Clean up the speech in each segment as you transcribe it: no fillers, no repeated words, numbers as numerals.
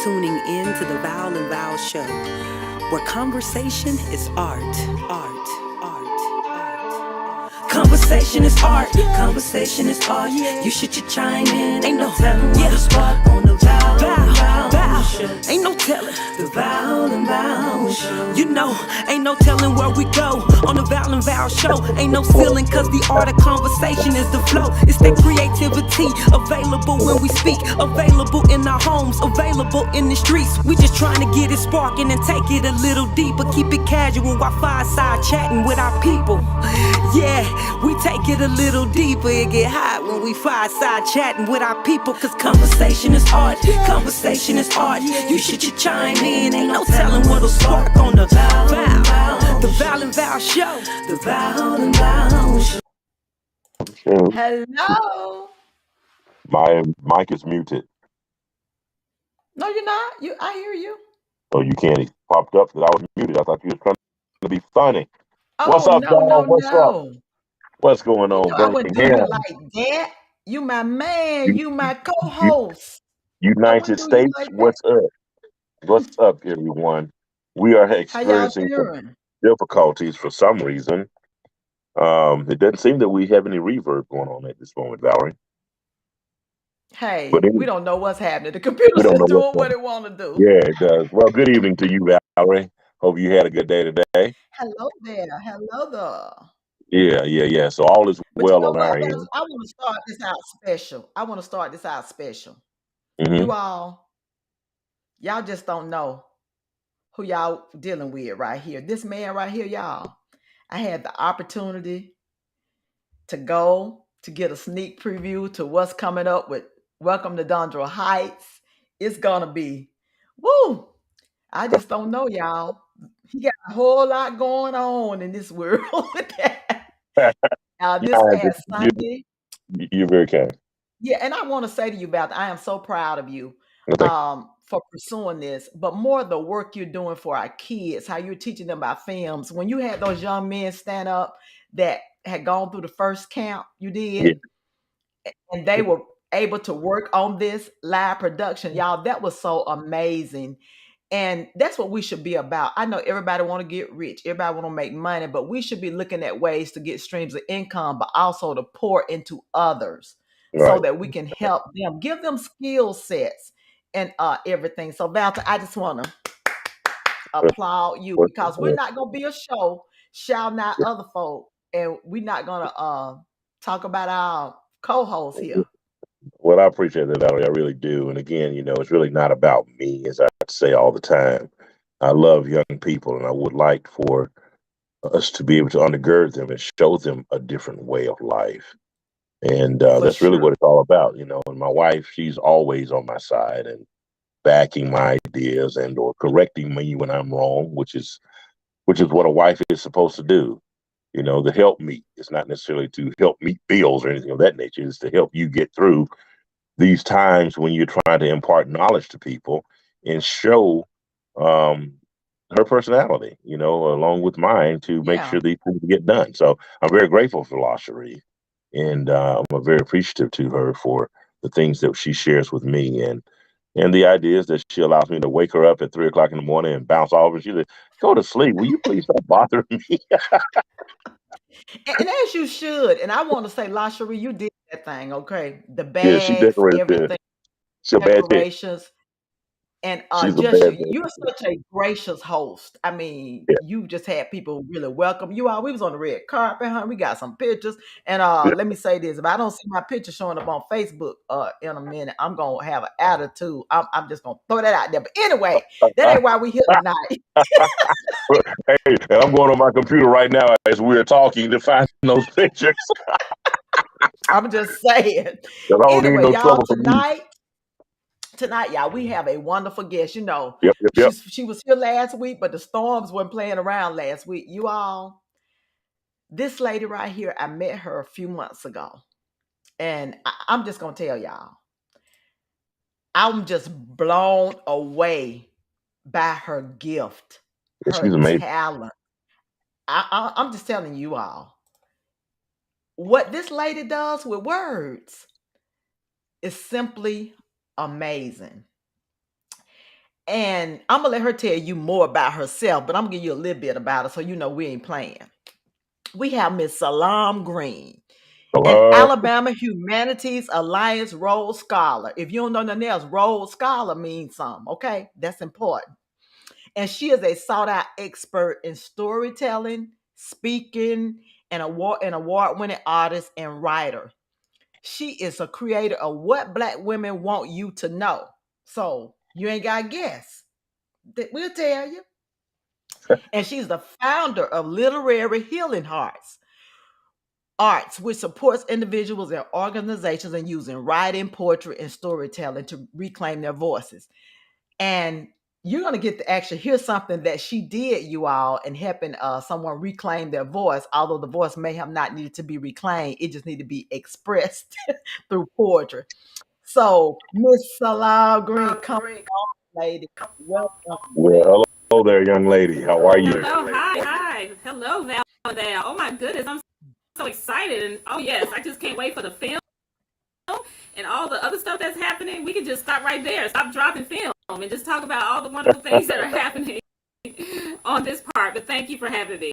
Tuning in to the Val and Val Show, where conversation is art. Conversation is art. Conversation is art. You should chime in. Ain't no telling what is spark on the Val and Val Show. Ain't no telling the Val and Val Show. You know, ain't no telling where we go on the Val and Val Show. Ain't no ceiling, cause the art of conversation is the flow. It's that creativity available when we speak, available in our homes, available in the streets. We just trying to get it sparking and take it a little deeper. Keep it casual while fireside chatting with our people. Yeah, we take it a little deeper. It get hot when we fireside chatting with our people. Cause conversation is art. Conversation is art. You should chime in. Ain't no telling what'll spark on the Val. The Val and Val Show. The Val and Val Show. Hello. My mic is muted. No, you're not. I hear you. So you can't. It popped up that I was muted. I thought you was trying to be funny. What's Oh, up, no, dog? no, What's up? no. What's going You on, know I wouldn't do you Birmingham, like that. You my man. U- You my U- co-host. I wouldn't United do you States? like that. What's up? What's up, everyone? We are How y'all experiencing some doing? difficulties for some reason. It doesn't seem that we have any reverb going on at this moment, Valerie. But Hey, we anyway, don't know what's happening. The we computer's don't know just what's doing going what on. it want to do. Yeah, it does. Well, good evening to you, Valerie. Hope you had a good day today. Hello there. Hello there. Yeah. So all is But you well know on what, our Val? end. I want to start this out special. I want to start this out special. Hmm. You y'all just don't know who y'all dealing with right here. This man right here, y'all. I had the opportunity to go to get a sneak preview to what's coming up with Welcome to Dondra Heights. It's gonna be woo. I just don't know, y'all. He got a whole lot going on in this world with that. This Yeah, past Sunday. you're very kind. Yeah, and I want to say to you about I am so proud of you Well, thank for pursuing this, but more the work you're doing for our kids, how you're teaching them about films. When you had those young men stand up that had gone through the first camp you you. did, and they were able to work on this live production, y'all, that was so amazing. And that's what we should be about. I know everybody want to get rich, everybody want to make money, but we should be looking at ways to get streams of income, but also to pour into others Yeah, so right. that we can help them, give them skill sets and everything. So Valta, I just want to What- applaud you what- because we're not gonna be a show shouting out other folk, and we're not gonna talk about our co-hosts here. Well, I appreciate that, Valerie. I really do. And again, it's really not about me, as I say all the time. I love young people, and I would like for us to be able to undergird them and show them a different way of life. And For that's really sure. what it's all about. And my wife, she's always on my side and backing my ideas and or correcting me when I'm wrong, which is what a wife is supposed to do. To help me. It's not necessarily to help meet bills or anything of that nature. It's to help you get through these times when you're trying to impart knowledge to people and show um, her personality, along with mine to make Yeah. sure these things get done. So I'm very grateful for La Cherie, and I'm very appreciative to her for the things that she shares with me and the ideas that she allows me to wake her up at 3 o'clock in the morning and bounce off and she's like, go to sleep. Will you please stop bothering me? And as you should. And I want to say, La Cherie, you did that thing, okay? The Yeah, she bags, decorated the everything, she's a bad chick. decorations, and She's a just bad you're chick. such a gracious host. I mean, Yeah. you just had people really welcome you all. We was on the red carpet, huh? We got some pictures. And Yeah. let me say this: if I don't see my picture showing up on Facebook in a minute, I'm gonna have an attitude. I'm just gonna throw that out there. But anyway, that ain't why we here tonight. Hey, and I'm going on my computer right now as we're talking to find those pictures. I'm just saying. 'Cause I don't need Anyway, no y'all, trouble from you. tonight, y'all, we have a wonderful guest. You know, Yep, yep, yep. she was here last week, but the storms weren't playing around last week. You all, this lady right here, I met her a few months ago. And I'm just going to tell y'all, I'm just blown away by her gift, She's her amazing. talent. I'm just telling you all, what this lady does with words is simply amazing. And I'm gonna let her tell you more about herself, but I'm gonna give you a little bit about her so you know we ain't playing. We have Miss Salaam Green, an Alabama Humanities Alliance Rhodes Scholar. If you don't know nothing else, Rhodes Scholar means something, okay? That's important. And she is a sought out expert in storytelling, speaking, and award-winning artist and writer. She is a creator of What Black Women Want You to Know. So you ain't got to guess. We'll tell you. And she's the founder of Literary Healing Arts, which supports individuals and organizations in using writing, poetry, and storytelling to reclaim their voices. And you're going to get to actually hear something that she did, you all, in helping someone reclaim their voice. Although the voice may have not needed to be reclaimed, it just needed to be expressed through poetry. So, Miss Salah Green, come on, lady. Welcome. Hello there, young lady. How are you? Hello, hi. Hello, Val. Oh my goodness, I'm so excited. And oh yes, I just can't wait for the film and all the other stuff that's happening. We can just stop right there, stop dropping film, and just talk about all the wonderful things that are happening on this part. But thank you for having me.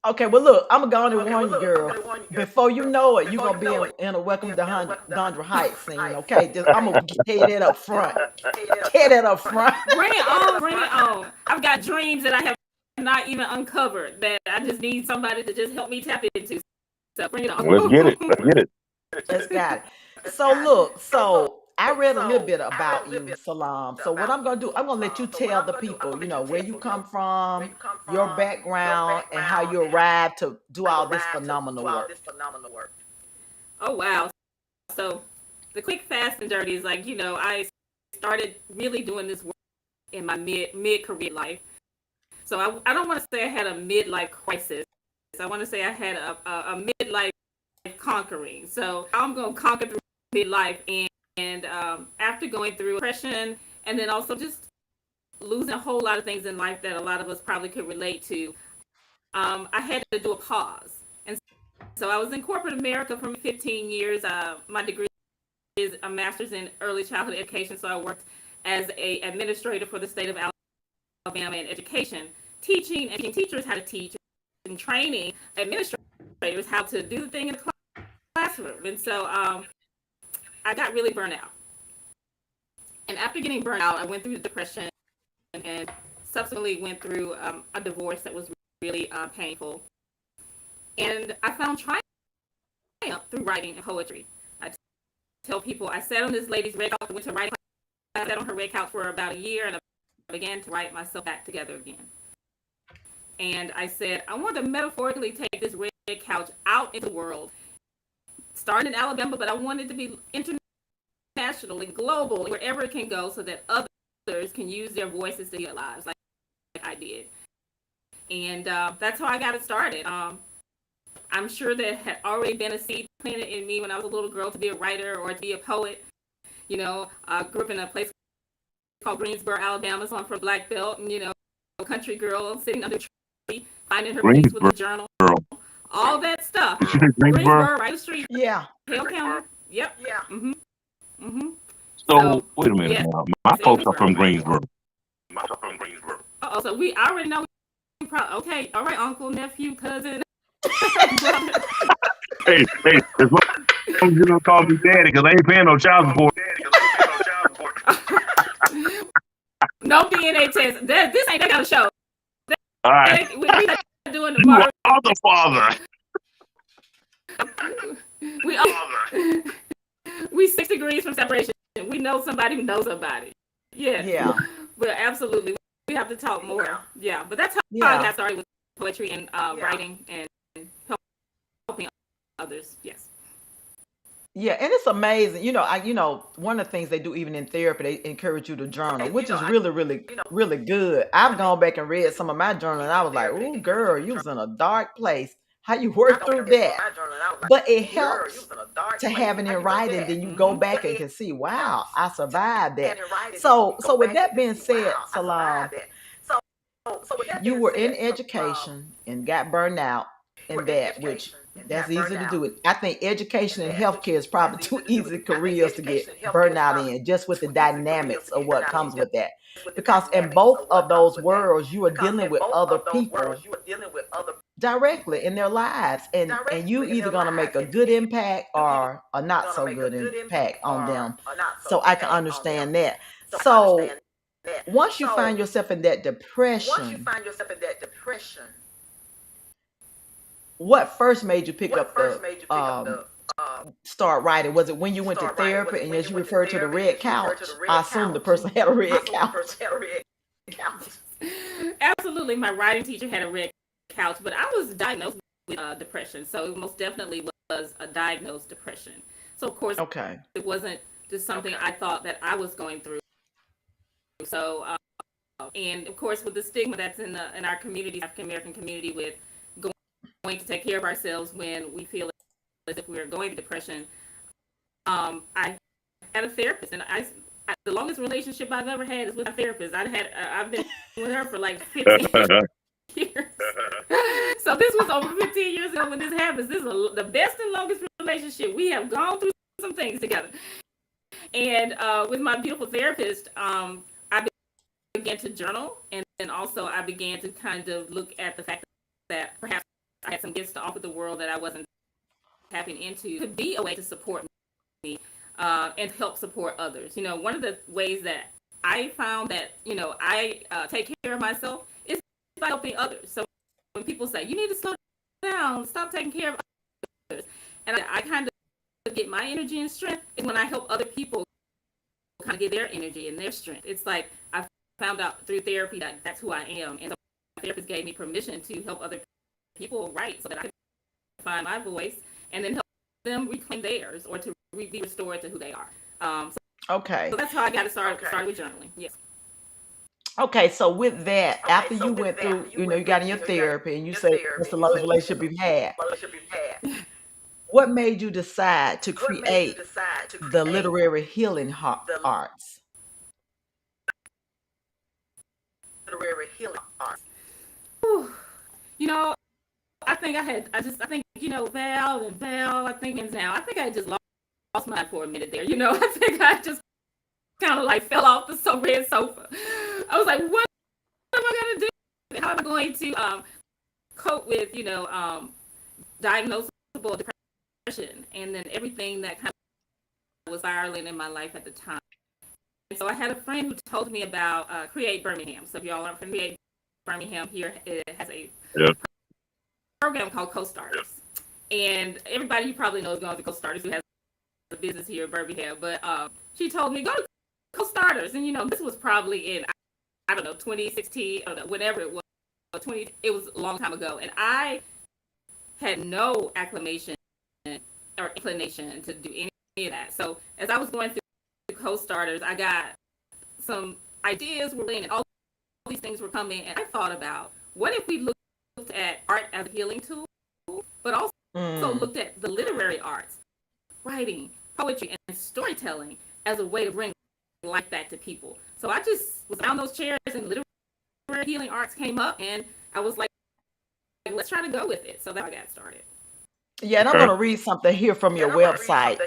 Okay, well, look, I'm going to warn you, girl. Before you know it, you're going to be in a Welcome to Dondra Heights scene, okay? I'm going to tell you that up front. Tell that up front. Bring it on, bring it on. I've got dreams that I have not even uncovered that I just need somebody to just help me tap into. So bring it on. Let's get it. Let's get it. Let's got it. So look, I read a little bit about you, Salaam. So what I'm going to do, I'm going to let you tell the people, you know, where you come from, your background, and how you arrived to do all this phenomenal work. Oh, wow. So the quick, fast, and dirty is like, you know, I started really doing this work in my mid-career life. So I don't want to say I had a midlife crisis. I want to say I had a midlife conquering. So I'm going to conquer through midlife. And after going through depression and then also just losing a whole lot of things in life that a lot of us probably could relate to, I had to do a pause. And so I was in corporate America for 15 years. My degree is a master's in early childhood education. So I worked as an administrator for the state of Alabama in education, teaching and teachers how to teach and training administrators how to do the thing in the classroom. And so I got really burnt out. And after getting burnt out, I went through depression and subsequently went through a divorce that was really painful. And I found triumph through writing and poetry. I tell people I sat on this lady's red couch, went to writing class, I sat on her red couch for about a year, and I began to write myself back together again. And I said, I want to metaphorically take this red couch out into the world, starting in Alabama, but I want it to be international and global, wherever it can go, so that others can use their voices to heal lives like I did. And that's how I got it started. I'm sure there had already been a seed planted in me when I was a little girl to be a writer or to be a poet. You know, I grew up in a place called Greensboro, Alabama, so I'm from Black Belt, and, you know, a country girl sitting under a tree, finding her peace with a journal. All that stuff. Greensboro, right the street. Yeah. Hale County. Yep. Yeah. Mm-hmm. Mm-hmm. So wait a minute. Yes. My folks are from Greensboro. Uh-oh, so I already know. Okay, all right, uncle, nephew, cousin. Hey, as long as you don't call me daddy, because I ain't paying no child support. No DNA test. This ain't that kind of show. All right. We're not doing the You are the father. We 6 degrees from separation. We know somebody who knows somebody. Yeah. But absolutely, we have to talk more. Yeah. But that's how I got started with poetry and writing and helping others. Yes. Yeah, and it's amazing. One of the things they do even in therapy, they encourage you to journal, which is really, really, really good. I've gone back and read some of my journal, and I was like, "Ooh, girl, you was in a dark place. How you work through that?" But it helps to have it in writing. Then you go back and can see, wow, I survived that. So with that being said, Salam, you were in education and got burned out in that, which that's easy to do. I think education and healthcare is probably two easy careers to get burned out in, just with the dynamics of what comes with that. Because in both of those worlds, you are dealing with other people directly in their lives, and you either going to make a good impact or a not so good impact on them. So I can understand that. So once you find yourself in that depression, what first made you pick up the start writing? Was it when you went to therapy, and as you referred to the red couch? I assume the person had a red couch. Absolutely, my writing teacher had a red couch, but I was diagnosed with depression, so it most definitely was a diagnosed depression. So of course, Okay. it wasn't just something I thought that I was going through. So, and of course, with the stigma that's in our community, African American community, with going to take care of ourselves when we feel as if we are going through depression, I had a therapist, and the longest relationship I've ever had is with a therapist. I've been with her for like 15 years. So this was over 15 years ago when this happens. This is the best and longest relationship. We have gone through some things together. And with my beautiful therapist, I began to journal, and then also I began to kind of look at the fact that perhaps I had some gifts to offer the world that I wasn't tapping into. Could be a way to support me and help support others. One of the ways that I found that I take care of myself is by helping others. So when people say you need to slow down, stop taking care of others, and I kind of get my energy and strength is when I help other people kind of get their energy and their strength. It's like I found out through therapy that that's who I am, and so my therapist gave me permission to help other people write so that I could find my voice and then help them reclaim theirs or to be restored to who they are. Okay. So that's how I got started with journaling. Yes. Okay, so with that, after you went through, you got in your therapy, and you say that's the longest relationship you've had. What made you decide to create the literary healing arts? Whew. I think Val and Val, I think I just lost mine for a minute there. I think I just kind of like fell off the red sofa. I was like, what am I going to do? How am I going to cope with, diagnosable depression and then everything that kind of was spiraling in my life at the time? And so I had a friend who told me about Create Birmingham. So if y'all aren't from Create Birmingham, here it has a program called Co-Starters. And everybody you probably know is going to Co-Starters who has a business here in Birmingham. But she told me, go to Co-Starters. And, this was probably in, I don't know, 2016, I don't know, whenever it was. It was a long time ago. And I had no acclimation or inclination to do any of that. So as I was going through Co-Starters, I got some ideas were in, and all these things were coming, and I thought about, what if we looked at art as a healing tool, but also looked at the literary arts, writing, poetry, and storytelling as a way to bring life back to people. So I just was around those chairs, and literary healing arts came up, and I was like, let's try to go with it. So that's how I got started. Yeah, and I'm going to read something here from your website.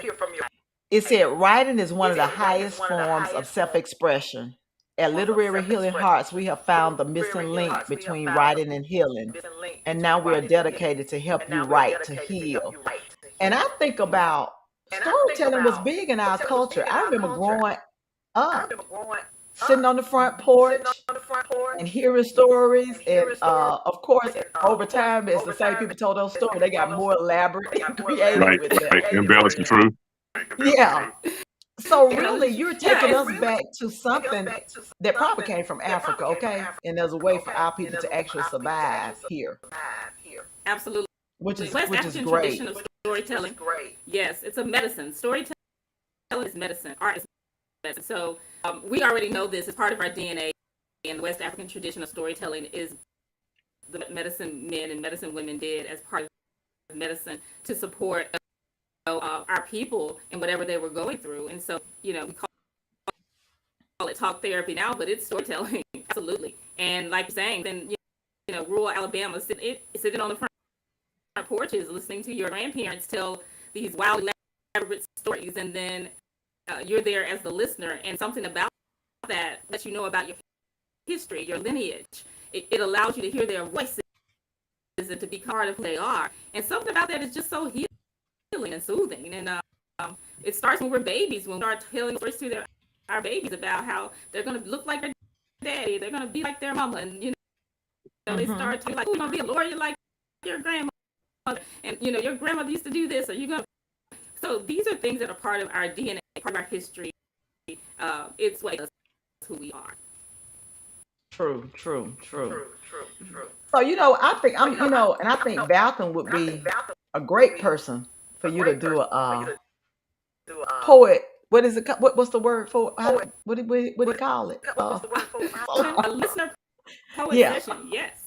It said, writing is one of the highest forms of self-expression. At Literary Healing Hearts, we have found the missing link between writing and healing. And now we are dedicated to help you write to heal. And I think about storytelling was big in our culture. I remember growing up, sitting on the front porch and hearing stories. And of course, over time, as the same people told those stories, they got more elaborate and creative with them. Right. Embellish the truth. Yeah. So really, you're taking us back to something that probably came from Africa, okay? And there's a way for our people to actually survive here. Absolutely. Which is West African great. tradition of storytelling. Yes, it's a medicine. Storytelling is medicine. Art is medicine. So we already know this as part of our DNA. And the West African tradition of storytelling is the medicine men and medicine women did as part of medicine to support our people and whatever they were going through. And so, we call it talk therapy now, but it's storytelling, absolutely. And like you're saying, then, rural Alabama, sitting on the front porches, listening to your grandparents tell these wild, elaborate stories, and then you're there as the listener, and something about that lets you know about your history, your lineage. It allows you to hear their voices and to be part of who they are. And something about that is just so healing and soothing. And it starts when we're babies, when we start telling stories to our babies about how they're going to look like their daddy, they're going to be like their mama, and they start to like, oh, you're going to be a lawyer like your grandmother, and your grandmother used to do this, or you're going to. So these are things that are part of our DNA, part of our history. It's what us who we are. True. So I think and I think Baltham would be a great person for you to do a poet. What is it? What's the word for? What do you call it? A listener poet session. Yes.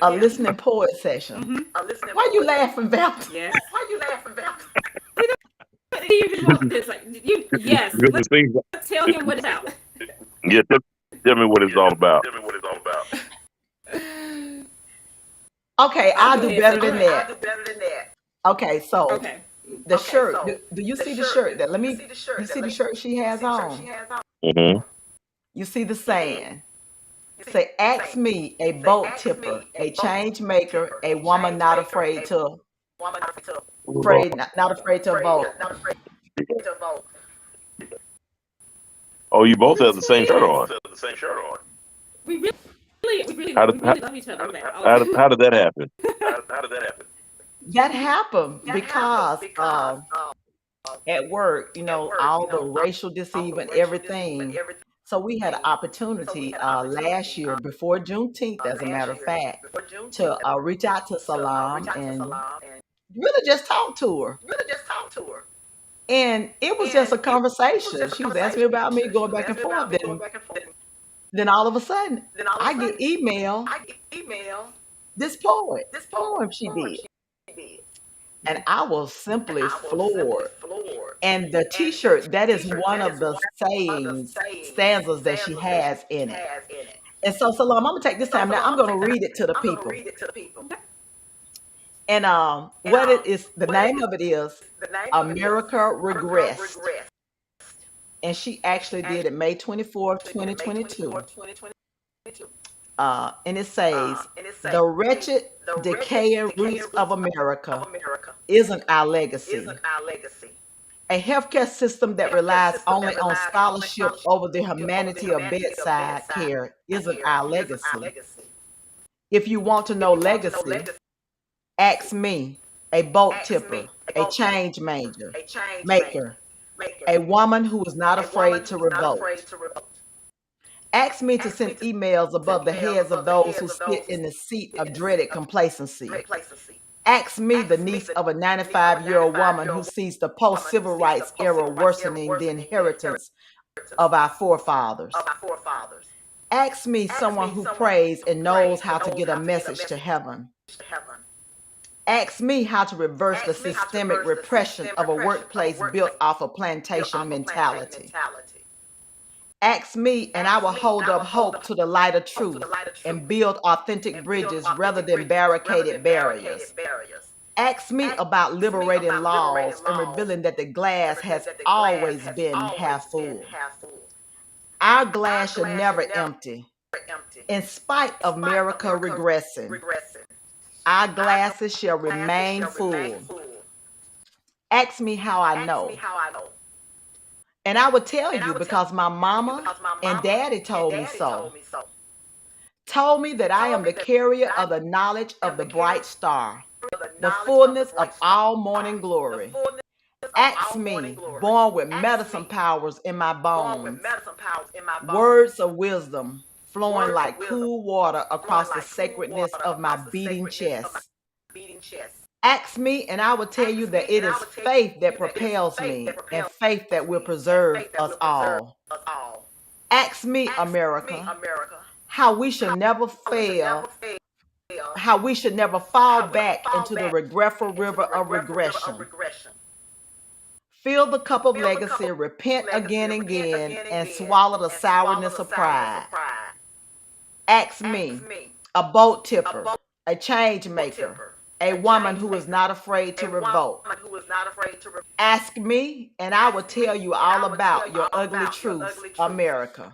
A listening poet session. Mm-hmm. Why you laughing, Baltham? Yes. This, yes. Let's tell him what it's about. Yeah, tell me what it's all about. Okay, I'll do better than that. Okay, so the shirt. Do you see the shirt? You see the shirt she has on? Mm-hmm. You see the saying? Say, ask me, a boat tipper, a change maker, a woman not afraid to vote. Oh, you both have the same shirt on. We really How love each other. How did that happen? That happened because at work, all the racial deceive and everything. So we had an opportunity last year before Juneteenth, as a matter of fact, to reach out to Salaam and really just talk to her. And it was just a conversation. She was asking me about me, going back and forth. Then all of a sudden, I get email, this poem she did. And I was simply floored. And the T-shirt, that is one of the stanzas that she has in it. And so, Salam, I'm gonna take this time now. I'm gonna read it to the people. And what it is, the name of it is America Regressed. And she actually did it May 24th, 2022. And it says, the wretched, decaying roots of America isn't our legacy. A healthcare system that relies only on scholarship over the humanity of bedside care isn't our legacy. If you want to know legacy, ask me, a boat tipper, a change maker, a woman who is not afraid to revolt. Ask me to send emails above the heads of those who sit in the seat of dreaded complacency. Ask me, the niece of a 95-year-old woman who sees the post-civil rights era worsening the inheritance of our forefathers. Ask me, someone who prays and knows how to get a message to heaven. Ask me how to reverse the systemic repression of a workplace built off a plantation mentality. Ask me, and I will hold up hope to the light of truth and build authentic bridges rather than barricaded barriers. Ask me about liberating laws and revealing that the glass has always been half full. Our glass should never empty. In spite of America regressing, our glasses shall remain full. Ask me how I know. And I would tell you because my mama and daddy told me so. Told me that I am the carrier of the knowledge of the bright star, the fullness of all morning glory. Ask me, born with medicine powers in my bones, words of wisdom flowing like cool water across the sacredness of my beating chest. Ask me, and I will tell you that it is faith that propels me and faith that will preserve us all. Ask me, America, how we should never fail, how we should never fall back into the regretful river of regression. Fill the cup of legacy, repent again and again, and swallow the sourness of pride. Ask me, a boat tipper, a change maker, a woman who is not afraid to revolt. Ask me, and I will tell you all about your ugly truths, America.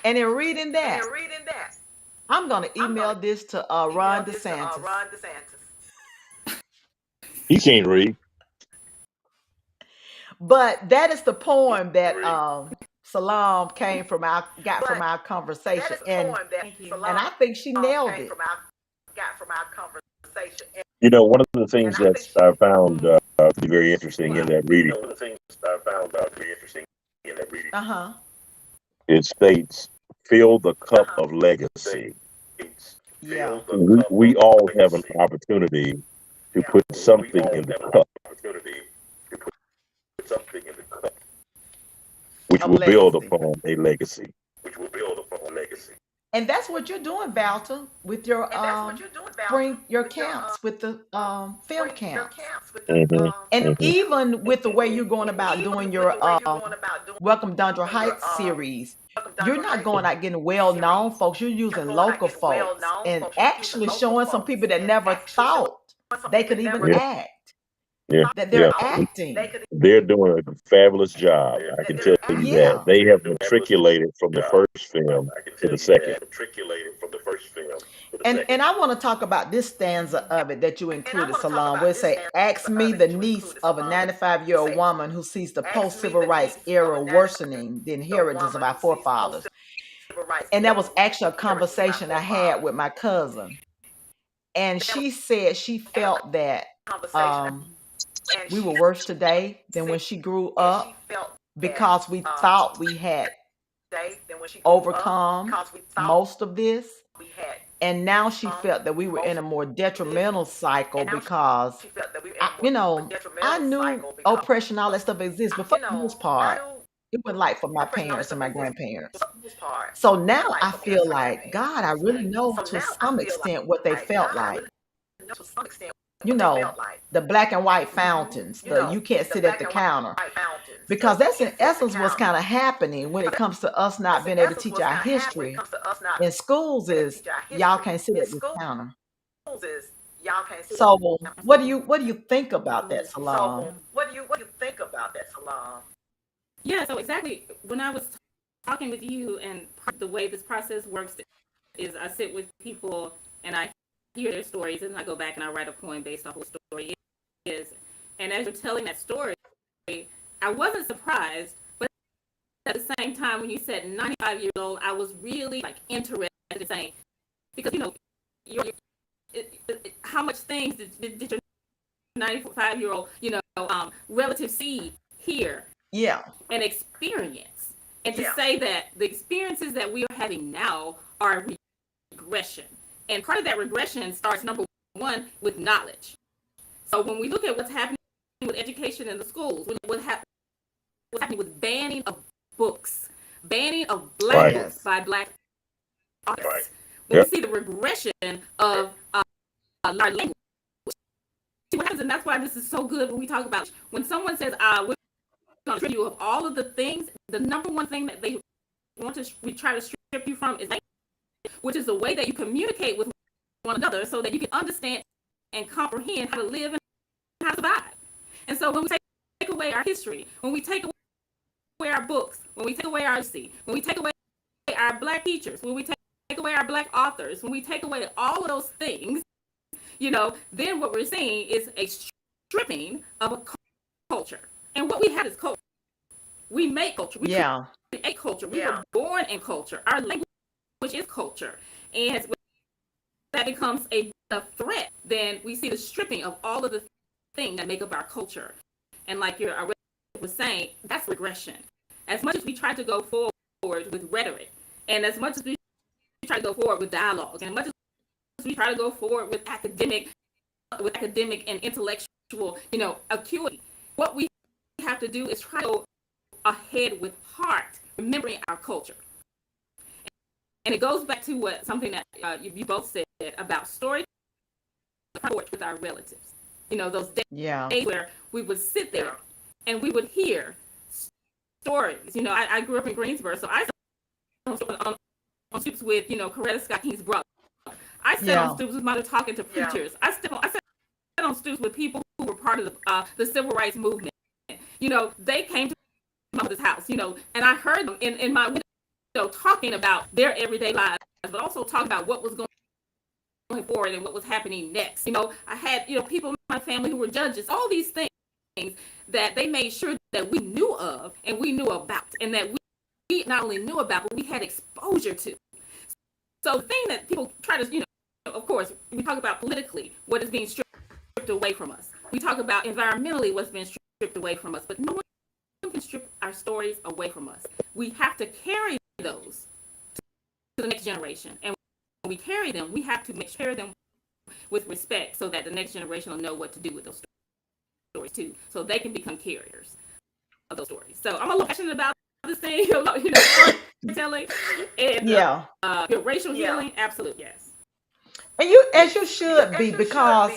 And in reading that, I'm going to email this to Ron DeSantis. He can't read. But that is the poem that Salaam got from our conversation, and I think she nailed it. You know, one of the things that I found to be very interesting in that reading, it states, "Fill the cup of legacy." Yeah. We all have an opportunity to put something in the cup, which will build upon a legacy. And that's what you're doing, Valta, with your bring your camps with the film camps. Mhm, And mhm. even with the way you're going about doing your Welcome Dondra Heights series, you're not going out getting well-known folks. You're using local folks and actually showing some people that never thought they could even Yeah, act, yeah, that yeah. they're acting. They're doing a fabulous job. I can tell you that. Yeah. They have matriculated from the first film to the second. And I want to talk about this stanza of it that you included, Salaam, where it say, ask me, the niece of a 95-year-old woman who sees the post-civil rights era worsening the inheritance of our forefathers. And that was actually a conversation I had with my cousin. And she said she felt that we were worse today than when she grew up because we thought we had overcome most of this. And now she felt that we were in a more detrimental cycle because, I knew oppression, all that stuff exists, but for the most part, it wasn't like for my parents and my grandparents. So now I feel like, God, I really know to some extent what they felt like. The black and white fountains, the you can't sit at the counter. Because that's in essence what's kind of happening when it comes to us not being able to teach our history in schools is y'all can't sit at this counter. So what do you think about that, Salaam? Yeah, so exactly when I was talking with you, and the way this process works is I sit with people and I hear their stories, and I go back and I write a poem based off what the story is. And as you're telling that story, I wasn't surprised, but at the same time, when you said 95 years old, I was really interested in saying, because how much things did your 95-year-old relative see here? Yeah. And experience. And to say that the experiences that we are having now are regression. And part of that regression starts, number one, with knowledge. So when we look at what's happening with education in the schools, what's happening with banning of books, banning of black books by black authors. Right. When we see the regression of our language, see what happens, and that's why this is so good when we talk about, when someone says, we're going to strip you of all of the things, the number one thing that they we try to strip you from is language, which is the way that you communicate with one another so that you can understand and comprehend how to live and how to survive. And so when we take away our history, when we take away our books, when we take away our history, when we take away our black teachers, when we take away our black authors, when we take away all of those things, then what we're seeing is a stripping of a culture. And what we have is culture. We make culture. We create culture. We were born in culture. Our language is culture. And when that becomes a threat, then we see the stripping of all of the things that make up our culture. And like our was saying, that's regression. As much as we try to go forward with rhetoric, and as much as we try to go forward with dialogue, and as much as we try to go forward with academic with academic and intellectual, acuity. What we have to do is try to go ahead with heart, remembering our culture. And it goes back to something that you both said about story with our relatives. Those days where we would sit there and we would hear stories. I grew up in Greensboro, so I sat on stoops with, Coretta Scott King's brother. I sat on stoops with mother talking to preachers. I sat on stoops with people who were part of the civil rights movement. They came to my mother's house, and I heard them in my window talking about their everyday lives, but also talking about what was going forward and what was happening next. I had, people in my family who were judges, all these things that they made sure that we knew of and we knew about, and that we not only knew about, but we had exposure to. So the thing that people try to, of course, we talk about politically what is being stripped away from us. We talk about environmentally what's been stripped away from us, but no one can strip our stories away from us. We have to carry those to the next generation, and when we carry them, we have to share them with respect so that the next generation will know what to do with those stories too, so they can become carriers of those stories. So I'm a little passionate about this thing, storytelling and racial healing. Absolutely, yes. And you, as you should be, because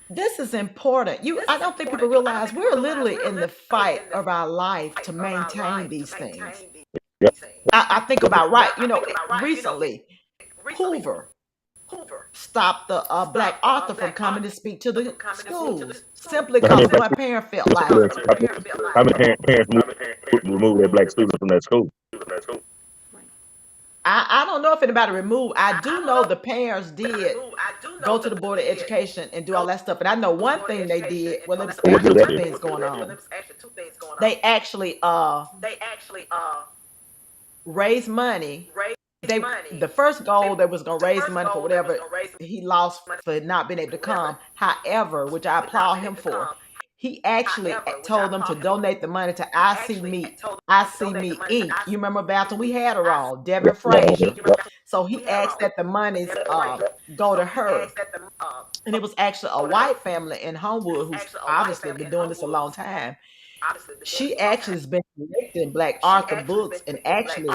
this is important. I don't think people realize we're literally in the fight of our life to maintain these things. I think about recently, Hoover stopped the black author from coming to speak to the schools simply because her parent felt like How many parents remove their black students from that school? I don't know if anybody removed. I do know the parents did go to the Board of Education and do all that stuff. And I know one thing they did. Well, there's actually two things going on. They actually raised money. The first goal, they was going to raise money for whatever he lost for not being able to come. However, which I applaud him for, he actually told them to donate the money to I See Me Inc. You remember Bathroom? We had her on, Devin Frazier. So he asked that the monies go to her. And it was actually a white family in Homewood who's obviously been doing this a long time. She actually has been collecting Black Arthur books and actually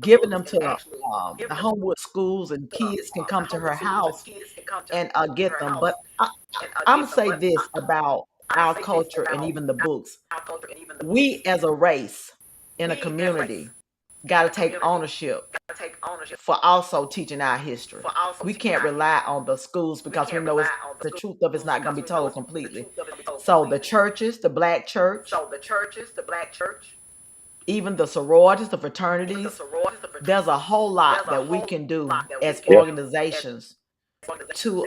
giving them to the Homewood schools, and kids can come to her house and get them. But I'm going to say this about our culture and even the books. We as a race in a community got to take ownership for also teaching our history. We can't rely on the schools because we know the truth of it's not going to be told completely. So the churches, the Black church, even the sororities, the fraternities, there's a whole lot that we can do as organizations to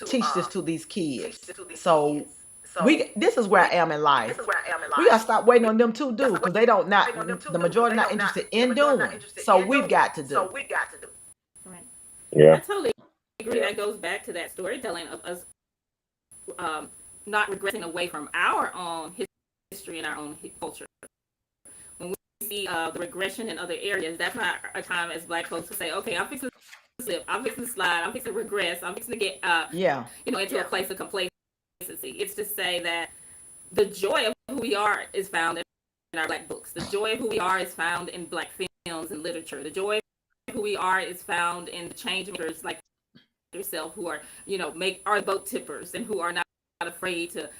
teach this to these kids. So this is where I am in life. We gotta stop waiting on them to do, because they don't the majority not interested in doing. So we've got to do. Right. Yeah. I totally agree. That goes back to that storytelling of us not regressing away from our own history and our own culture. When we see the regression in other areas, that's not a time as Black folks to say, okay, I'm fixing to slip, I'm fixing to slide, I'm fixing to regress, I'm fixing to get into a place of complacency. It's to say that the joy of who we are is found in our Black books. The joy of who we are is found in Black films and literature. The joy of who we are is found in the change makers like yourself, who are, are boat tippers and who are not afraid to,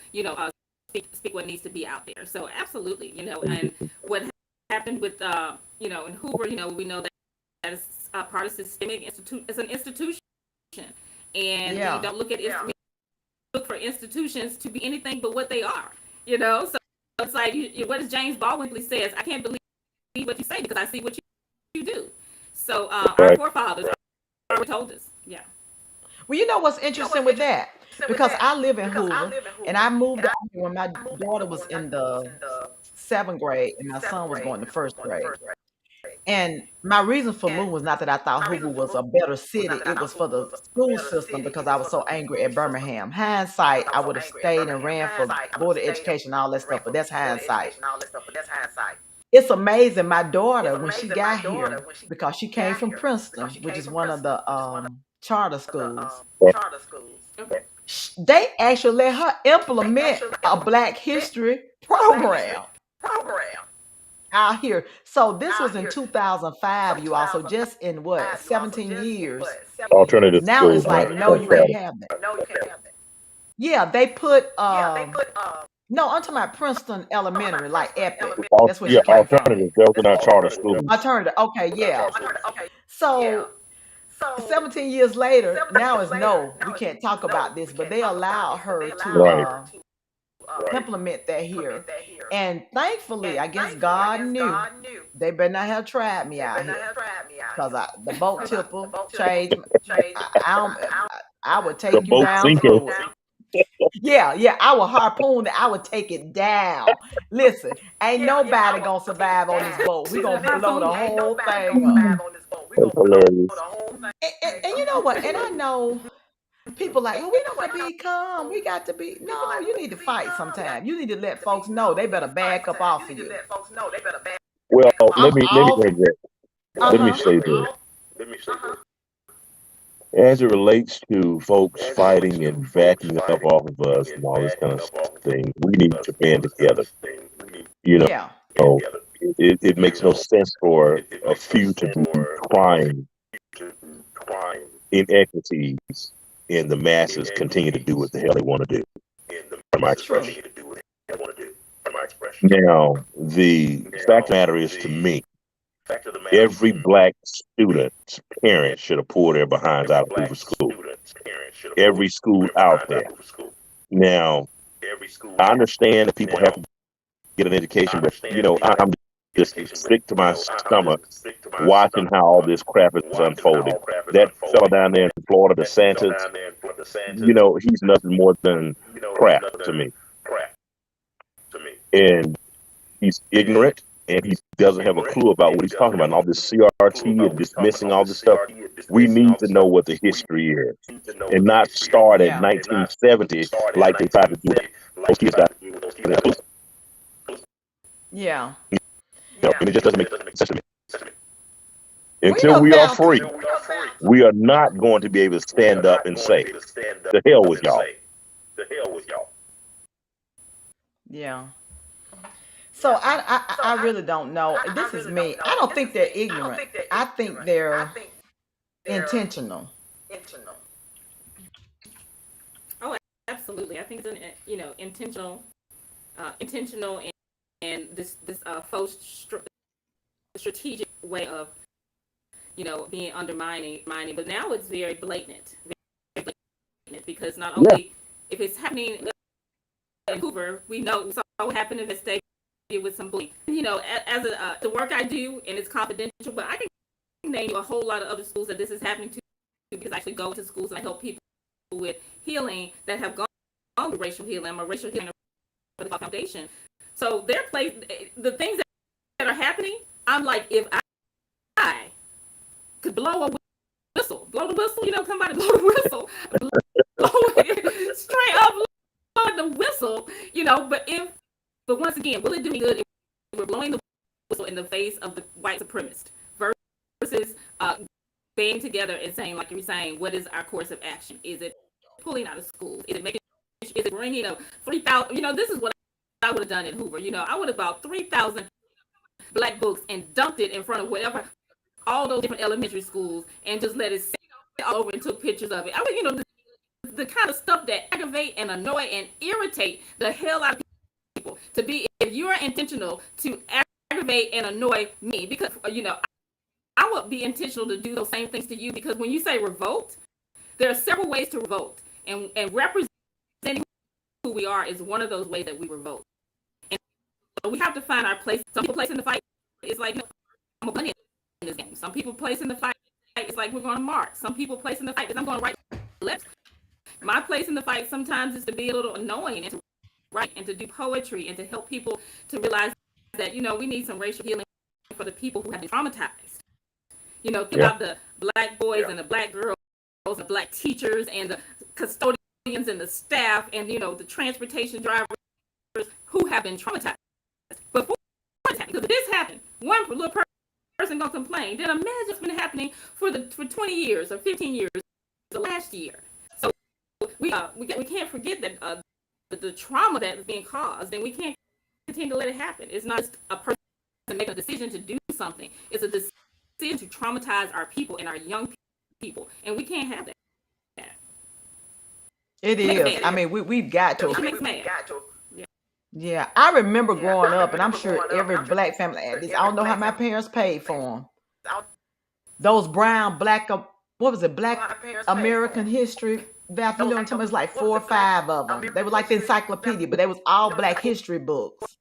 speak what needs to be out there. So absolutely, and what happened with, in Hoover, we know that is part of systemic it's an institution, and we don't look at we look for institutions to be anything but what they are. So it's like what does James Baldwin says? I can't believe what you say because I see what you do. So our forefathers already told us. Yeah. Well, you know what's interesting with that? Because I live in Hoover, and I moved out here when my daughter was in the 7th grade and my son was going to 1st grade. And my reason for moving was not that I thought Hoover was a better city. It was for the school system, because I was so angry at Birmingham. Hindsight, I would have stayed and ran for Board of Education and all that stuff, but that's hindsight. It's amazing. My daughter, when she got here, because she came from Princeton, which is one of the charter schools. Okay. They actually let her implement a Black History program out here. So this was in 2005, you all. So just in what, 17 years. Alternative Now schools, it's like, no, not you can't charter. have that. Yeah, they put no, I'm talking about Princeton Elementary, like Epic. That's where Yeah, she came from. alternative. Those are not charter schools. Alternative. Okay, yeah. So 17 years later, now it's no, we can't talk about this, but they allowed her to Right. implement that here. And thankfully, I guess God knew they better not have tried me out here. Because the boat tipper changed. I would The take you boat down sinker. through it. Yeah, I would harpoon it. I would take it down. Listen, ain't nobody gonna survive on this boat. We gonna blow the whole thing up. That's hilarious. And you know what? And I know people like, well, we don't have to be calm. We got to be. No, you need to fight sometime. You need to let folks know they better back up off of you. Well, I'm let me all. interject. Let me Uh say this. As it relates to folks fighting and backing up off of us and all this kind of thing, we need to band together. You Yeah. know, it makes no sense for a few to be crying inequities and the masses continue to do what the hell they want to do. My True. expression. Now, the fact of the matter is, to me, every Black student's parent should have pulled their behinds out of Hoover School. Every school out there. Now, I understand that people have to get an education, but I'm just sick to my stomach watching how all this crap is unfolding. That fellow down there in Florida, DeSantis, he's nothing more than crap to me. And he's ignorant, and he doesn't have a clue about what he's talking about. And all this CRT and dismissing all this stuff. We need to know what the history is, and not start at Yeah. 1970 like they tried to do it. Those kids got, Yeah. and it just doesn't make sense to me. Well, Until we are Val. free, we are not going to be able to stand up and say, "The hell with y'all." Yeah. So I really don't know. This is me. I don't think they're ignorant. I think they're intentional. Oh, absolutely. I think it's intentional, and this faux strategic way of being undermining. But now it's very blatant, because not only if it's happening in Hoover, we saw what happened in the state with some bullying. As the work I do, and it's confidential, but I can name you a whole lot of other schools that this is happening to, because I actually go to schools and I help people with healing that have gone through racial healing. I'm a racial healing foundation. So the things that are happening, I'm like, if I could blow the whistle, somebody blow the whistle, blow it straight up, blow the whistle, but once again, will it do me good if we're blowing the whistle in the face of the white supremacist versus being together and saying, like you were saying, what is our course of action? Is it pulling out of schools? Is it bringing up 3,000? This is what I would have done at Hoover. I would have bought 3,000 Black books and dumped it in front of all those different elementary schools, and just let it sit all over and took pictures of it. I mean, the kind of stuff that aggravate and annoy and irritate the hell out of people. If you're intentional to aggravate and annoy me, because I would be intentional to do those same things to you, because when you say revolt, there are several ways to revolt, and representing who we are is one of those ways that we revolt. And so we have to find our place. Some people place in the fight. It's like, I'm a bunny in this game. Some people place in the fight. It's like we're going to march. Some people place in the fight is I'm going to right, left. My place in the fight sometimes is to be a little annoying and to write and to do poetry and to help people to realize that we need some racial healing for the people who have been traumatized. Think about the Black boys and the Black girls, and the Black teachers and the custodians and the staff and the transportation drivers who have been traumatized before this happened. Because if this happened, one little person gonna complain. Then imagine it's been happening for 20 years or 15 years, the last year. So we we can't forget that the trauma that is being caused, and we can't continue to let it happen. It's not just a person making a decision to do something. It's a decision to traumatize our people and our young people, and we can't have that. It is. I mean, we've got to. It makes me mad. Yeah, I remember growing up, and I'm sure every black family had this. I don't know how my parents paid for them. Those brown, black, what was it, Black American History? Beth, you know what I'm talking about? It's like 4 or 5 of them. They were like the encyclopedia, but they was all black history books.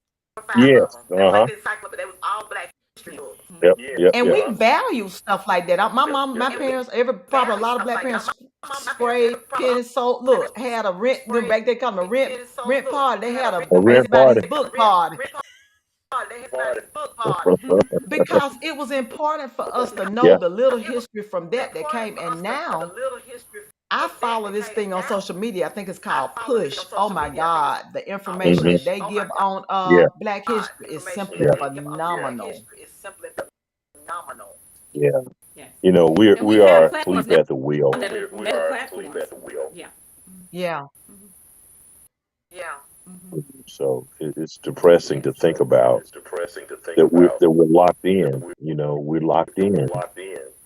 Yes. Yep. And we value stuff like that. My mom, my parents, probably a lot of black parents sprayed, pennies, sold. Look, had a rent. Them back they called them a rent party. They had a rent party. everybody's book party. Because it was important for us to know the little history from that came. And now I follow this thing on social media. I think it's called Push. Oh my God, the information that they give on Black history is simply phenomenal. Yeah. Yes. You know, we And we are have platforms asleep at the wheel. that are meta platforms. Yeah. Yeah. So it's depressing to think about that we're locked in. You know, we're locked in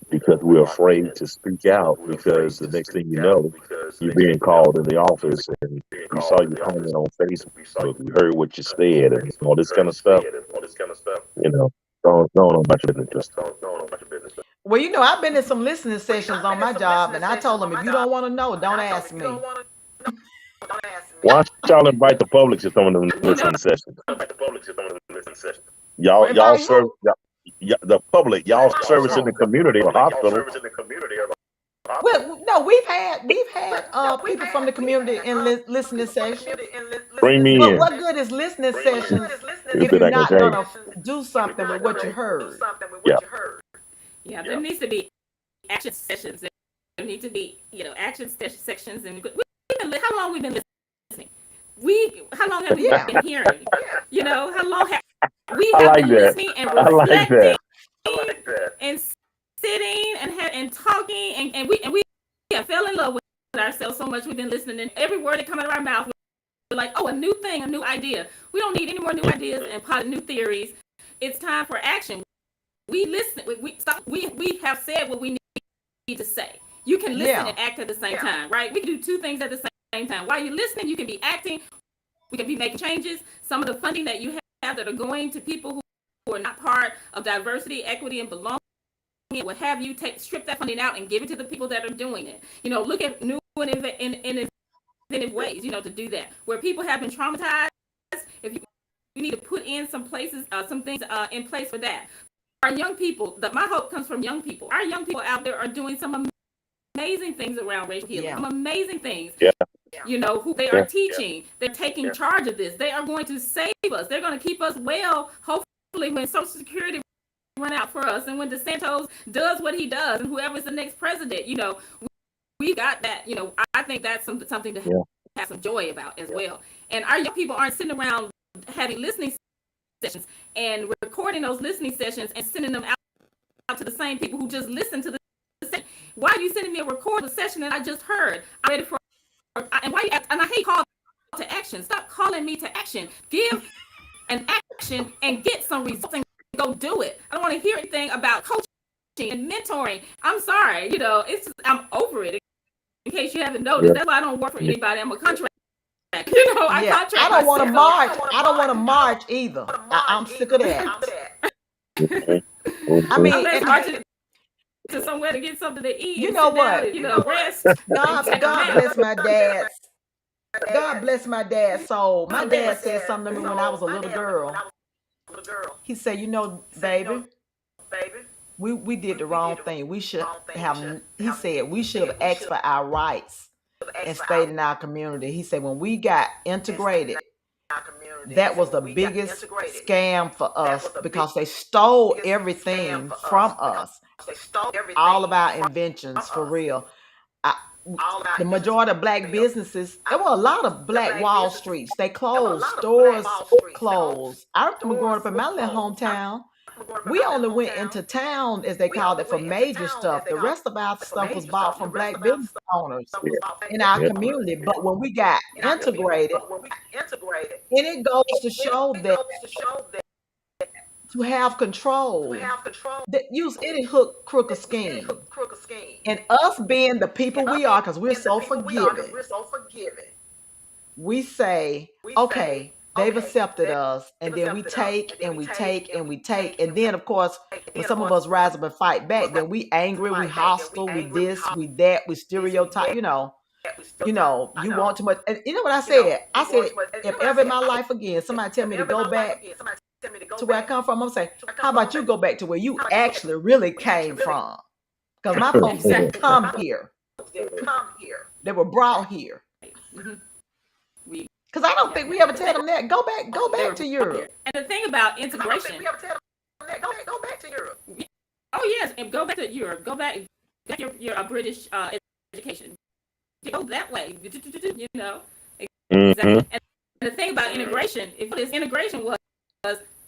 because we're afraid to speak out, because the next thing you know, you're being called in the office and we saw you comment on Facebook, we heard what you said, and all this kind of stuff. You know, don't know about your business. Well, you know, I've been in some listening sessions on my job, and I told them, if you don't want to know, don't ask me. Why don't y'all invite the public to some of them listening sessions? Y'all serve the public. Y'all service in the community or hospital. Well, no, we've had people from the community in listening sessions. Bring me But in. what good is listening sessions if Stupid you're not accusation. gonna do something with what you heard? Yeah, there needs to be action sessions. There need to be, action sections. And how long we've been listening? How long have we been hearing? How long have we been listening and reflecting and sitting and talking and we have fell in love with ourselves so much. We've been listening, and every word that comes out of our mouth, we're like, oh, a new thing, a new idea. We don't need any more new ideas and new theories. It's time for action. We listen. We have said what we need to say. You can listen and act at the same time, right? We can do 2 things at the same time. While you're listening, you can be acting. We can be making changes. Some of the funding that you have that are going to people who are not part of diversity, equity, and belonging, what have you, strip that funding out and give it to the people that are doing it. Look at new and innovative ways, to do that. Where people have been traumatized, if you need to put in some things in place for that. Our young people, my hope comes from young people. Our young people out there are doing some amazing things around racial healing, some amazing things. Who they are teaching. They're taking charge of this. They are going to save us. They're going to keep us well, hopefully, when Social Security run out for us and when DeSantis does what he does and whoever's the next president, we got that. I think that's something to have some joy about as well. And our young people aren't sitting around having listening sessions and recording those listening sessions and sending them out to the same people who just listen to the session. Why are you sending me a recorded session that I just heard? I'm ready for. And I hate call to action. Stop calling me to action. Give an action and get some results and go do it. I don't want to hear anything about coaching and mentoring. I'm sorry, I'm over it. In case you haven't noticed, that's why I don't work for anybody. I'm a contract. I contract. I don't want to march. I don't want to march either. I'm sick of that. I mean, marching to somewhere to get something to eat. You know what? Rest. God bless my dad. God bless my dad's soul. My dad said something to me when I was a little girl. He said, baby, we did the wrong thing. We should have, he said, we should have asked for our rights and stayed in our community. He said, when we got integrated, that was the biggest scam for us because they stole everything from us. All of our inventions, for real. The majority of black businesses, there were a lot of black Wall Streets. They closed, stores closed. I remember growing up in my little hometown, We only went into town, as they called it, for major stuff. The rest of our stuff was bought from black business owners in our Yeah. community. But when we got integrated, and it goes to show that to have control, that use any hook, crook, or scheme, and us being the people we are, because we're so forgiving, we say, okay, they've accepted us, and then we take and we take and we take, and then of course, when some of us rise up and fight back, then we angry, we hostile, we this, we that, we stereotype, you want too much. And you know what I said? I said, if ever in my life again, somebody tell me to go back to where I come from, I'm saying, how about you go back to where you actually really came from? Because my folks didn't come here. They were brought here. We Because I don't think we ever tell them that. Go back to Europe. And the thing about integration, oh yes, and go back to Europe. Go back, get your British education. Go that way. Exactly. And the thing about integration, if this integration was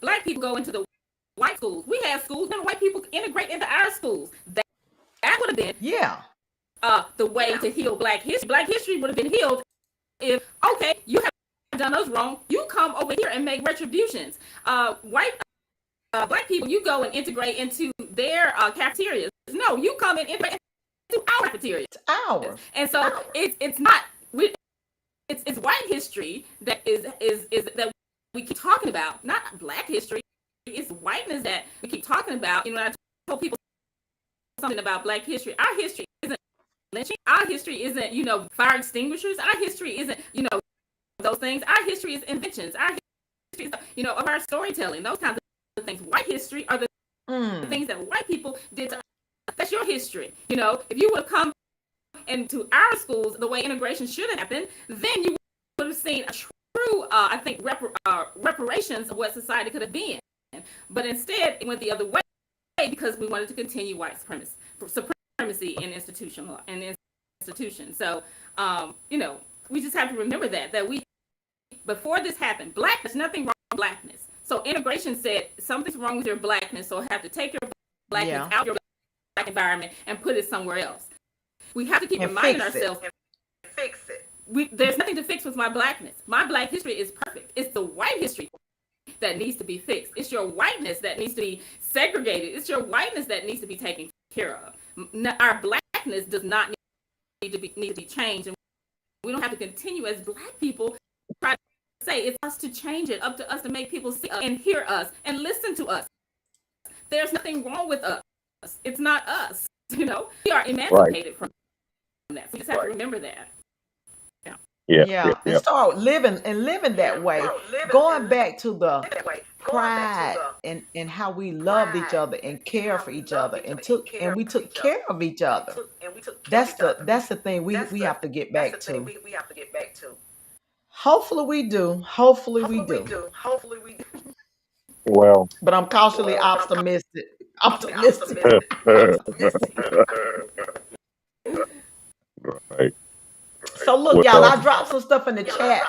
black people go into the white schools. We have schools, and white people integrate into our schools. That would have been the way to heal black history. Black history would have been healed if, okay, you have done us wrong, you come over here and make retributions. Black people, you go and integrate into their cafeterias. No, you come and integrate into our cafeterias. It's ours. And so it's not it's white history that is that we keep talking about, not black history. It's whiteness that we keep talking about. When I told people something about black history, our history isn't lynching. Our history isn't fire extinguishers. Our history isn't those things. Our history is inventions. Our history is of our storytelling. Those kinds of things. White history are the things that white people did to us. That's your history. If you would have come into our schools the way integration should have happened, then you would have seen a true, I think, reparations of what society could have been. But instead, it went the other way because we wanted to continue white supremacy in institutions. So, we just have to remember that we, before this happened, there's nothing wrong with blackness. So integration said something's wrong with your blackness, so I have to take your blackness out of your black environment and put it somewhere else. We have to keep reminding ourselves and fix it. There's nothing to fix with my blackness. My black history is perfect. It's the white history that needs to be fixed. It's your whiteness that needs to be segregated. It's your whiteness that needs to be taken care of. Our blackness does not need to be changed, and we don't have to continue as black people try to say it's us to change it, up to us to make people see us and hear us and listen to us. There's nothing wrong with us. It's not us. We are emancipated from that. So we just have to remember that. Yeah. And start living that way. Going back to the pride and how we loved each other and care for each other and we took care of each other. That's the thing we have to get back to. Hopefully we do. Well, but I'm cautiously optimistic. Right. So look, y'all, I dropped some stuff in the chat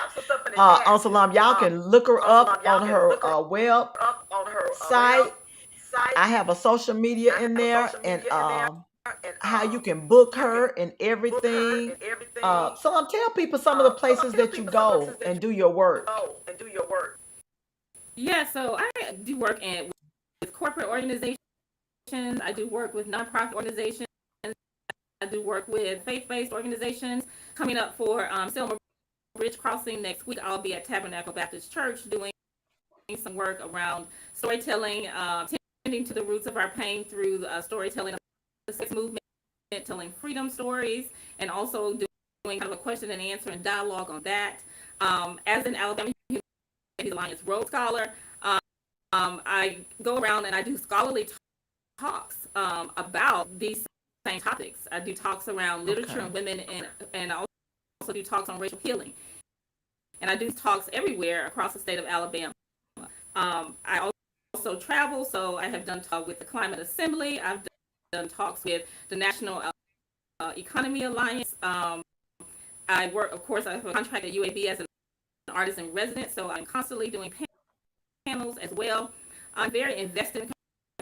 on Salaam. Y'all can look her up on her website. I have a social media in there and how you can book her and everything. Salaam, tell people some of the places that you go and do your work. Yeah, so I do work with corporate organizations. I do work with nonprofit organizations. I do work with faith-based organizations. Coming up for Selma Bridge Crossing next week, I'll be at Tabernacle Baptist Church doing some work around storytelling, tending to the roots of our pain through the storytelling of the sex movement, telling freedom stories, and also doing kind of a question and answer and dialogue on that. As an Alabama Humanities Alliance Rhodes Scholar, I go around and I do scholarly talks about these same topics. I do talks around literature and women, and I also do talks on racial healing. And I do talks everywhere across the state of Alabama. I also travel, so I have done talk with the Climate Assembly. I've done talks with the National Economy Alliance. I work, of course, I have a contract at UAB as an artist in residence, so I'm constantly doing panels as well. I'm very invested in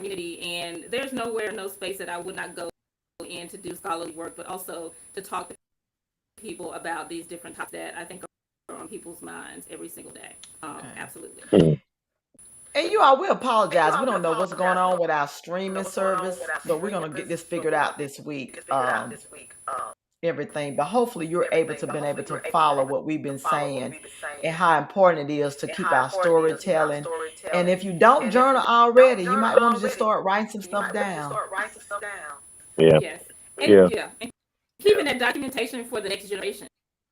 community, and there's nowhere, no space that I would not go in to do scholarly work, but also to talk to people about these different topics that I think are on people's minds every single day. Absolutely. And you all, we apologize. We don't know what's going on with our streaming service, but we're gonna get this figured out this week. Everything, but hopefully you're able to follow what we've been saying and how important it is to keep our storytelling. And if you don't journal already, you might want to just start writing some stuff down. Yeah. Yes. And keeping that documentation for the next generation.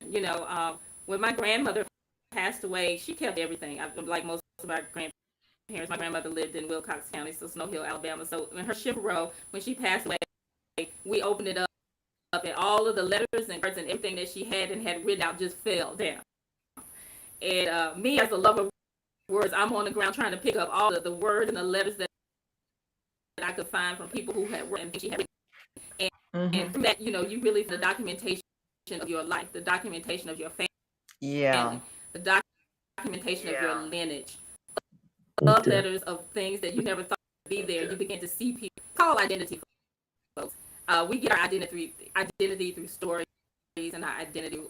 You know, when my grandmother passed away, she kept everything. Like most of our grandparents, my grandmother lived in Wilcox County, so Snow Hill, Alabama. So in her ship row, when she passed away, we opened it up, and all of the letters and cards and everything that she had and had written out just fell down. And me, as a lover of words, I'm on the ground trying to pick up all of the words and the letters that I could find from people who had written and she had written. And from that, you know, you really the documentation of your life, the documentation of your family, the documentation of your lineage, of letters, of things that you never thought would be there. You begin to see people. Call identity, folks. We get our identity through stories and our identity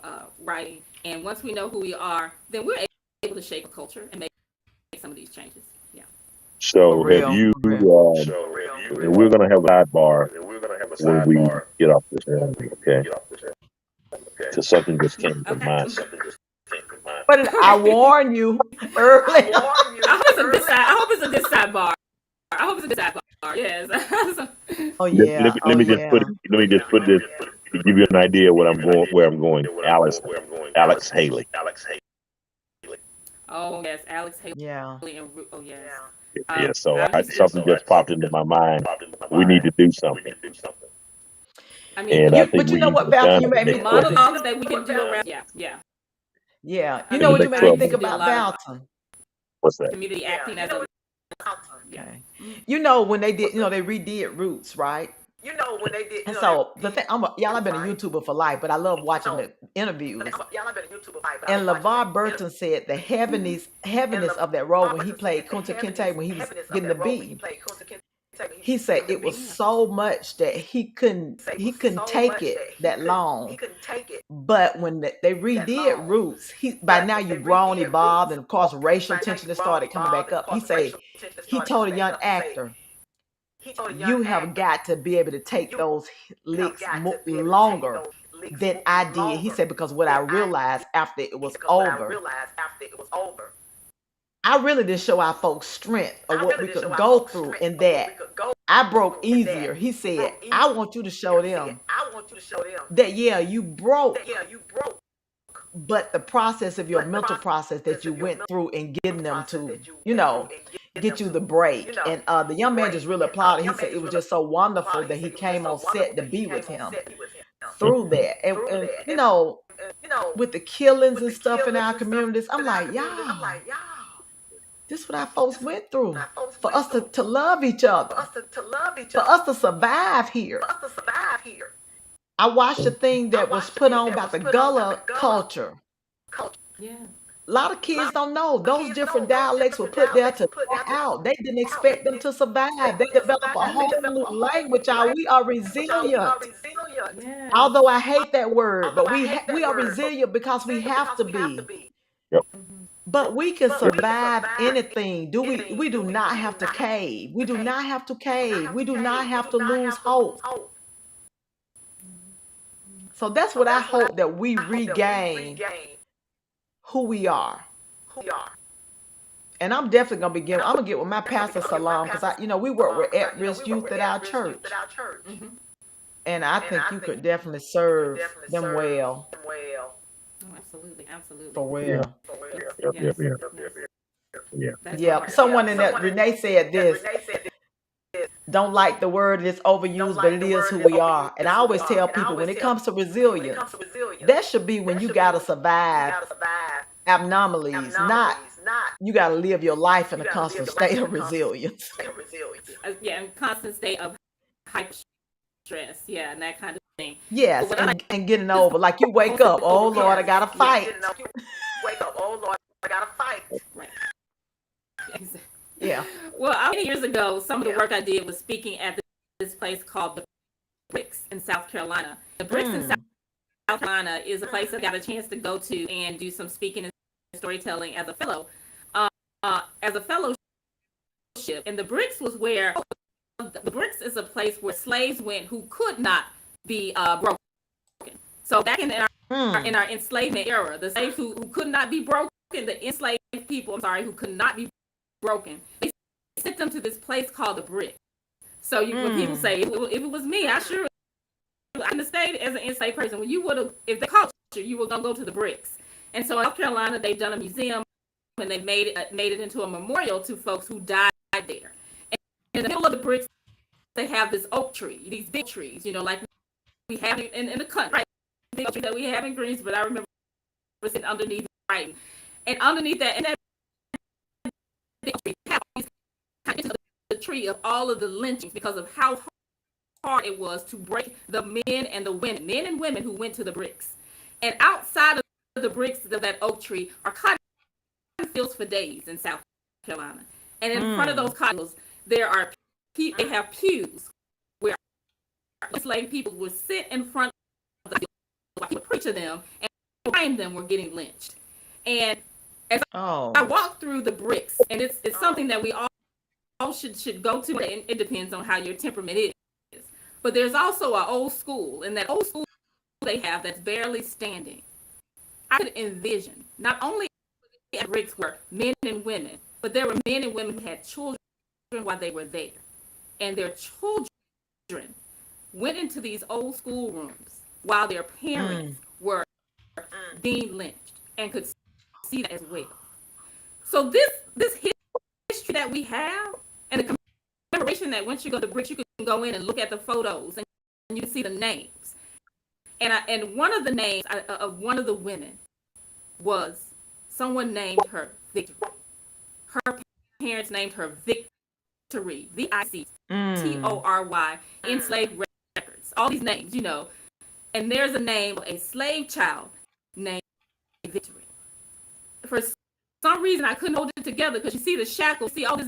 writing. And once we know who we are, then we're able to shape a culture and make some of these changes. Yeah. So have you? We're gonna have a sidebar when we get off this one, okay? So something just came to mind. But I warn you early. I hope it's a good sidebar. I hope it's a good sidebar. Yes. Oh yeah. Let me just put this to give you an idea where I'm going. Alex Haley. Oh yes, Alex Haley. Yeah. Oh yes. Yeah. So something just popped into my mind. We need to do something. I mean, but you know what, Val, you made me monologues that we can do around. Yeah. You know what you made me think about, Valton? What's that? Community acting as a. Okay. You know when they did, they redid Roots, right? And so the thing, I've been a YouTuber for life, but I love watching the interviews. And LeVar Burton said the heaviness of that role when he played Kunta Kinte when he was getting the beat. He said it was so much that he couldn't take it that long. But when they redid Roots, by now you've grown, evolved, and of course racial tension has started coming back up. He told a young actor, you have got to be able to take those licks longer than I did. He said, because what I realized after it was over, I really did show our folks strength of what we could go through, and that I broke easier. He said, I want you to show them that, yeah, you broke, but the process of your mental process that you went through and getting them to, get you the break. And the young man just really applauded. He said it was just so wonderful that he came on set to be with him through that. And with the killings and stuff in our communities, I'm like, y'all, this is what our folks went through for us to love each other, for us to survive here. I watched a thing that was put on about the Gullah culture. Yeah. A lot of kids don't know those different dialects were put there to die out. They didn't expect them to survive. They developed a whole new language, y'all. We are resilient. Yes. Although I hate that word, but we are resilient because we have to be. Yep. But we can survive anything. We do not have to cave. We do not have to cave. We do not have to lose hope. So that's what I hope, that we regain who we are. And I'm definitely gonna get with my pastor Salaam, because we work with at-risk youth at our church. And I think you could definitely serve them well. Oh, absolutely. For real. Yeah. Someone in that, Renee said this, don't like the word, it's overused, but it is who we are. And I always tell people, when it comes to resilience, that should be when you gotta survive abnormalities, not you gotta live your life in a constant state of resilience. And constant state of hyper stress, and that kind of thing. Yes, and getting over, like you wake up, oh Lord, I gotta fight. Right. Yeah. Well, many years ago, some of the work I did was speaking at this place called the Bricks in South Carolina. The Bricks in South Carolina is a place I got a chance to go to and do some speaking and storytelling as a fellow, as a fellowship. And the Bricks was where the Bricks is a place where slaves went who could not be broken. So back in our enslavement era, the slaves who could not be broken, the enslaved people, who could not be broken, they sent them to this place called the Brick. So when people say, if it was me, I would have stayed as an enslaved person. When you would have, if they called you were gonna go to the Bricks. And so in South Carolina, they've done a museum and they made it into a memorial to folks who died there. And in the middle of the Bricks, they have this oak tree, these big trees, like we have in the country, right? Big trees that we have in Greens, but I remember sitting underneath, right? And underneath that, and that big tree, the tree of all of the lynchings because of how hard it was to break the men and women who went to the Bricks. And outside of the Bricks of that oak tree are cotton fields for days in South Carolina. And in front of those cotton fields, they have pews where enslaved people would sit in front of the field while people preach to them, and behind them were getting lynched. And as I walk through the Bricks, and it's something that we all should go to, and it depends on how your temperament is. But there's also an old school, and that old school they have that's barely standing. I could envision not only at Bricks were men and women, but there were men and women who had children while they were there. And their children went into these old school rooms while their parents were being lynched and could see that as well. So this history that we have and the commemoration that once you go to Bricks, you can go in and look at the photos and you can see the names. And one of the names of one of the women was someone named her Victory. Her parents named her Victory, Victory, enslaved records. All these names, And there's a name of a slave child named Victory. For some reason, I couldn't hold it together because you see the shackles, see all this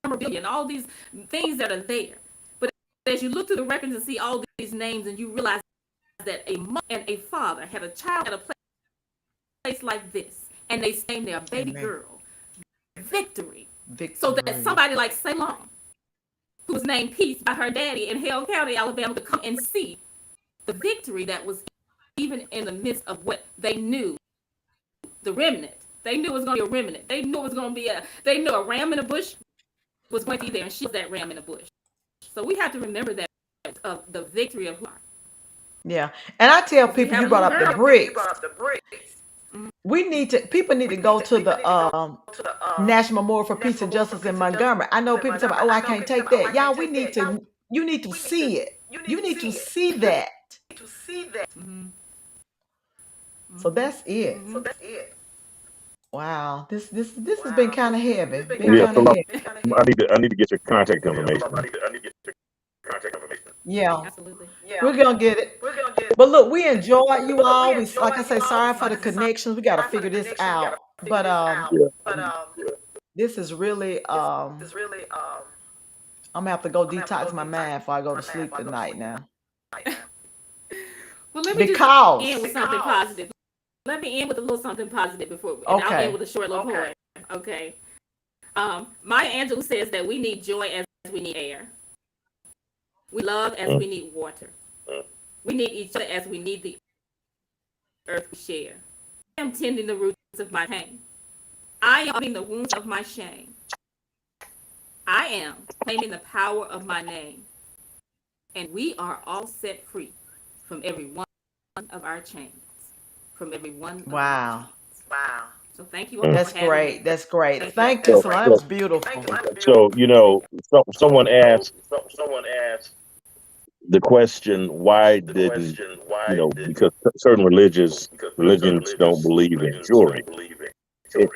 memorabilia and all these things that are there. But as you look through the records and see all these names, and you realize that a mother and a father had a child at a place like this, and they named their baby girl Victory. So that somebody like Salaam, who was named Peace by her daddy in Hale County, Alabama, could come and see the victory that was even in the midst of what they knew, the remnant. They knew it was going to be a remnant. They knew it was going to be they knew a ram in a bush was going to be there, and she was that ram in a bush. So we have to remember that of the victory of who we are. Yeah. And I tell people, you brought up the Bricks. People need to go to the National Memorial for Peace and Justice in Montgomery. I know people say, I can't take that. Y'all, you need to see it. You need to see that. So that's it. Wow. This has been kind of heavy. I need to get your contact information. Yeah. Absolutely. We're gonna get it. But look, we enjoy you all. Like I say, sorry for the connections. We gotta figure this out. But this is really I'm gonna have to go detox my mind before I go to sleep tonight now. Well, let me just end with something positive. Let me end with a little something positive and I'll end with a short little poem. Okay. Maya Angelou says that we need joy as we need air. We love as we need water. We need each other as we need the earth we share. I am tending the roots of my pain. I am healing the wounds of my shame. I am claiming the power of my name. And we are all set free from every one of our chains. From every one of our chains. Wow. So thank you all. That's great. That's great. Thank you. So that was beautiful. So, someone asked the question, why didn't, because certain religions don't believe in jewelry.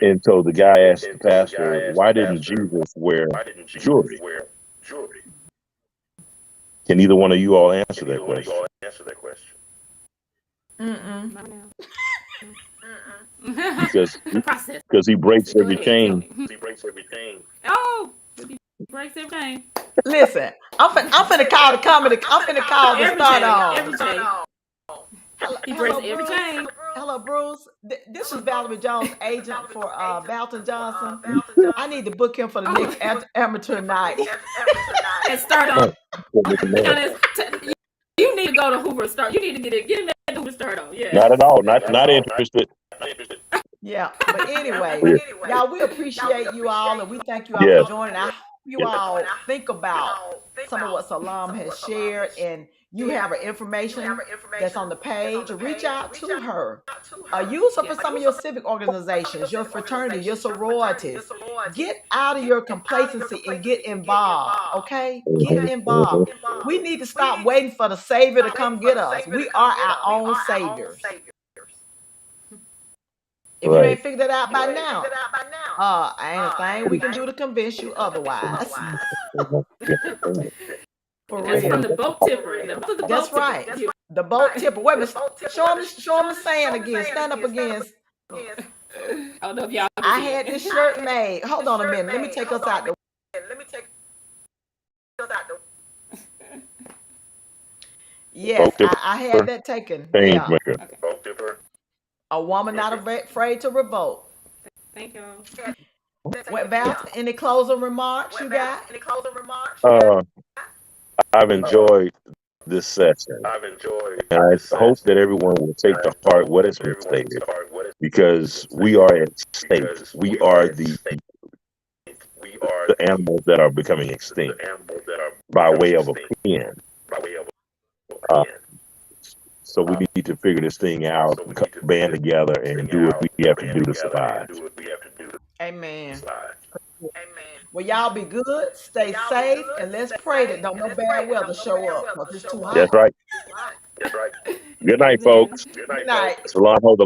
And so the guy asked the pastor, why didn't Jesus wear jewelry? Can either one of you all answer that question? because The process. because he breaks Go every ahead, tell chain. me. Oh, he breaks everything. Listen, I'm finna call the comedy. I'm finna call the Every start chain. on. Every chain. He breaks Hello, every Bruce. chain. Hello, Bruce. This is Valerie Jones, agent for Valton Johnson. I need to book him for the next amateur night. And start on. Right. You need to go to Hoover Start. You need to get him at Hoover Start on. Yeah. Not at all. Not interested. Yeah, but anyway, Yeah. y'all, we appreciate you all, and we thank you all Yes. for joining. I hope you all think about some of what Salaam has shared, and you have her information that's on the page. Reach out to her. Use her for some of your civic organizations, your fraternity, your sororities. Get out of your complacency and get involved, okay? Get involved. We need to stop waiting for the Savior to come get us. We are our own saviors. If you Right. ain't figured it out by now, ain't a thing we can do to convince you otherwise. For That's from real. the boat tipper. That's right. The boat tipper. Wait a minute. Show him the sand again. Stand up again. I don't know if y'all can I see had it. this shirt made. Hold on a minute. Let me take us out the. Yes, I had that taken. Change Yeah. maker. Okay. A woman not afraid to revolt. Thank y'all. What, Val? Any closing remarks you got? I've enjoyed this session, and I hope that everyone will take to heart what has been stated, because we are at stake. We are the animals that are becoming extinct by way of a pen. So we need to figure this thing out, band together, and do what we have to do to survive. Amen. Well, y'all be good, stay safe, and let's pray that don't no bad weather show up because it's too hot. That's right. Good night, Amen. folks. Good night. Salon, hold the